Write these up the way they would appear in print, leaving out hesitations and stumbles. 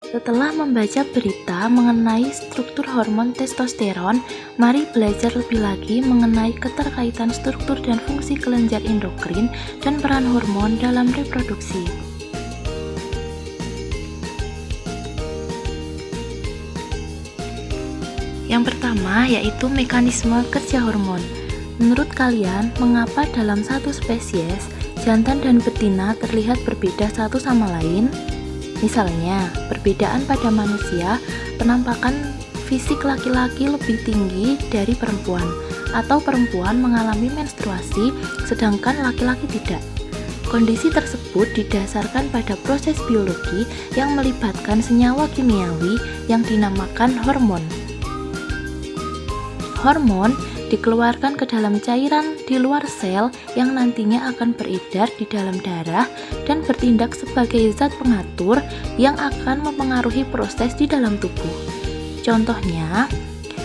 Setelah membaca berita mengenai struktur hormon testosteron, mari belajar lebih lagi mengenai keterkaitan struktur dan fungsi kelenjar endokrin dan peran hormon dalam reproduksi. Yang pertama yaitu mekanisme kerja hormon. Menurut kalian, mengapa dalam satu spesies, jantan dan betina terlihat berbeda satu sama lain? Misalnya, perbedaan pada manusia, penampakan fisik laki-laki lebih tinggi dari perempuan, atau perempuan mengalami menstruasi sedangkan laki-laki tidak. Kondisi tersebut didasarkan pada proses biologi yang melibatkan senyawa kimiawi yang dinamakan hormon. Hormon dikeluarkan ke dalam cairan di luar sel yang nantinya akan beredar di dalam darah dan bertindak sebagai zat pengatur yang akan mempengaruhi proses di dalam tubuh. Contohnya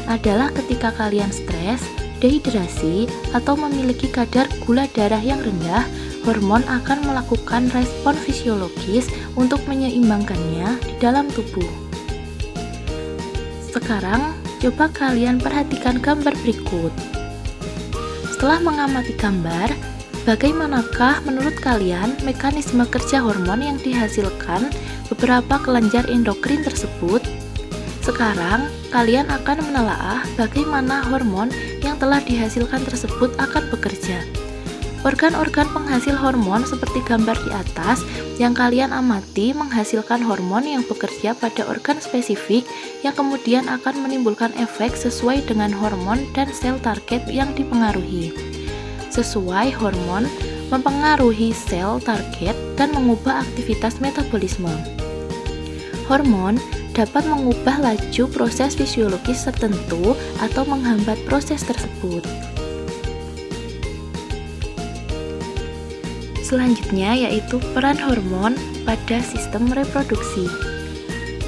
adalah ketika kalian stres, dehidrasi, atau memiliki kadar gula darah yang rendah, hormon akan melakukan respon fisiologis untuk menyeimbangkannya di dalam tubuh. Sekarang, coba kalian perhatikan gambar berikut. Setelah mengamati gambar, bagaimanakah menurut kalian mekanisme kerja hormon yang dihasilkan beberapa kelenjar endokrin tersebut? Sekarang, kalian akan menelaah bagaimana hormon yang telah dihasilkan tersebut akan bekerja. Organ-organ penghasil hormon seperti gambar di atas yang kalian amati menghasilkan hormon yang bekerja pada organ spesifik yang kemudian akan menimbulkan efek sesuai dengan hormon dan sel target yang dipengaruhi. Sesuai hormon mempengaruhi sel target dan mengubah aktivitas metabolisme. Hormon dapat mengubah laju proses fisiologis tertentu atau menghambat proses tersebut. Selanjutnya yaitu peran hormon pada sistem reproduksi.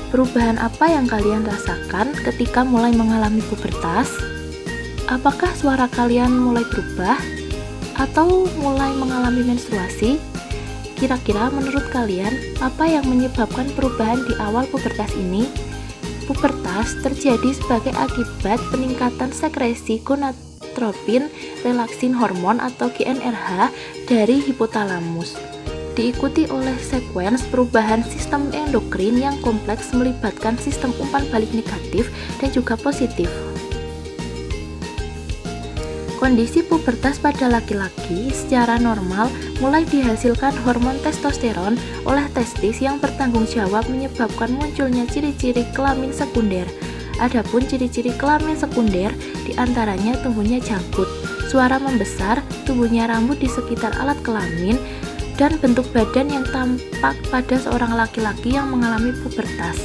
Perubahan apa yang kalian rasakan ketika mulai mengalami pubertas? Apakah suara kalian mulai berubah? Atau mulai mengalami menstruasi? Kira-kira menurut kalian, apa yang menyebabkan perubahan di awal pubertas ini? Pubertas terjadi sebagai akibat peningkatan sekresi gonadotropin relaksin hormon atau GnRH dari hipotalamus, diikuti oleh sekuens perubahan sistem endokrin yang kompleks melibatkan sistem umpan balik negatif dan juga positif. Kondisi pubertas pada laki-laki secara normal mulai dihasilkan hormon testosteron oleh testis yang bertanggung jawab menyebabkan munculnya ciri-ciri kelamin sekunder. Adapun ciri-ciri kelamin sekunder diantaranya tumbuhnya janggut, suara membesar, tumbuhnya rambut di sekitar alat kelamin, dan bentuk badan yang tampak pada seorang laki-laki yang mengalami pubertas.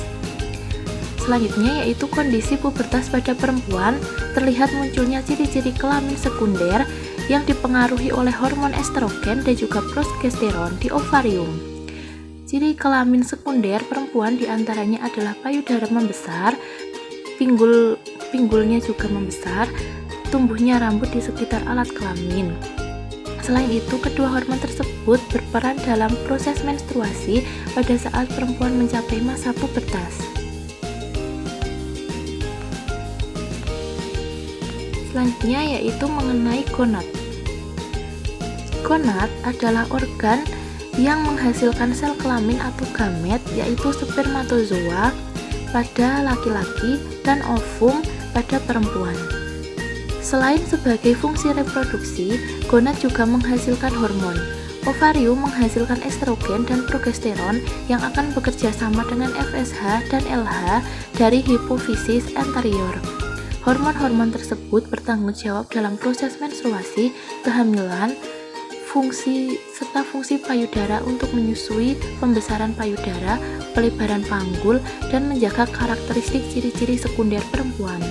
Selanjutnya yaitu kondisi pubertas pada perempuan, terlihat munculnya ciri-ciri kelamin sekunder yang dipengaruhi oleh hormon estrogen dan juga progesteron di ovarium. Ciri kelamin sekunder perempuan diantaranya adalah payudara membesar, pinggulnya juga membesar, tumbuhnya rambut di sekitar alat kelamin. Selain itu, kedua hormon tersebut berperan dalam proses menstruasi pada saat perempuan mencapai masa pubertas. Selanjutnya yaitu mengenai gonad. Gonad adalah organ yang menghasilkan sel kelamin atau gamet, yaitu spermatozoa pada laki-laki dan ovum pada perempuan. Selain sebagai fungsi reproduksi, gonad juga menghasilkan hormon. Ovarium menghasilkan estrogen dan progesteron yang akan bekerja sama dengan FSH dan LH dari hipofisis anterior. Hormon-hormon tersebut bertanggung jawab dalam proses menstruasi, kehamilan, serta fungsi payudara untuk menyusui pembesaran payudara, pelebaran panggul, dan menjaga karakteristik ciri-ciri sekunder perempuan.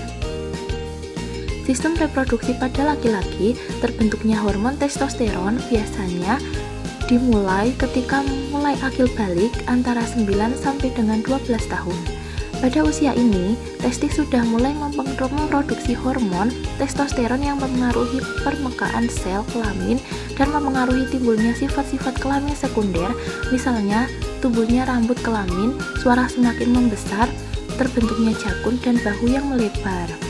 Sistem reproduksi pada laki-laki, terbentuknya hormon testosteron biasanya dimulai ketika mulai akil balik antara 9 sampai dengan 12 tahun. Pada usia ini, testis sudah mulai memproduksi hormon testosteron yang mempengaruhi permekaan sel kelamin dan mempengaruhi timbulnya sifat-sifat kelamin sekunder, misalnya tubuhnya rambut kelamin, suara semakin membesar, terbentuknya jakun dan bahu yang melebar.